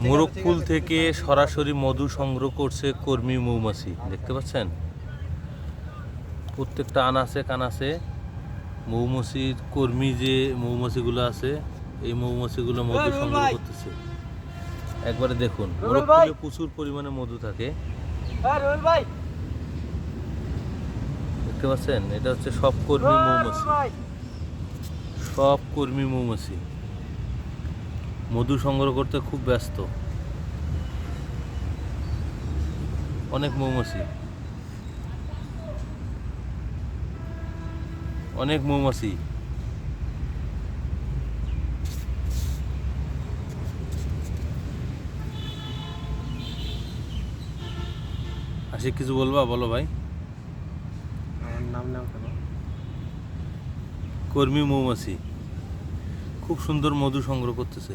মোরগ ফুল থেকে সরাসরি মধু সংগ্রহ করছে কর্মী মৌমাছি, দেখতে পাচ্ছেন? প্রত্যেকটা আনাচে কানাচে মৌমাছির কর্মী যে মৌমাছিগুলো আছে, এই মৌমাছিগুলো মধু সংগ্রহ করতেছে। একবারে দেখুন, মোরগ ফুলে প্রচুর পরিমাণে মধু থাকে, দেখতে পাচ্ছেন? এটা হচ্ছে সব কর্মী মৌমাছি, সব কর্মী মৌমাছি মধু সংগ্রহ করতে খুব ব্যস্ত। অনেক মৌমাছি, অনেক মৌমাছি। আশিক, কিছু বলবা? বলো ভাই। আমার নাম নাও কেন? কর্মী মৌমাছি খুব সুন্দর মধু সংগ্রহ করতেছে।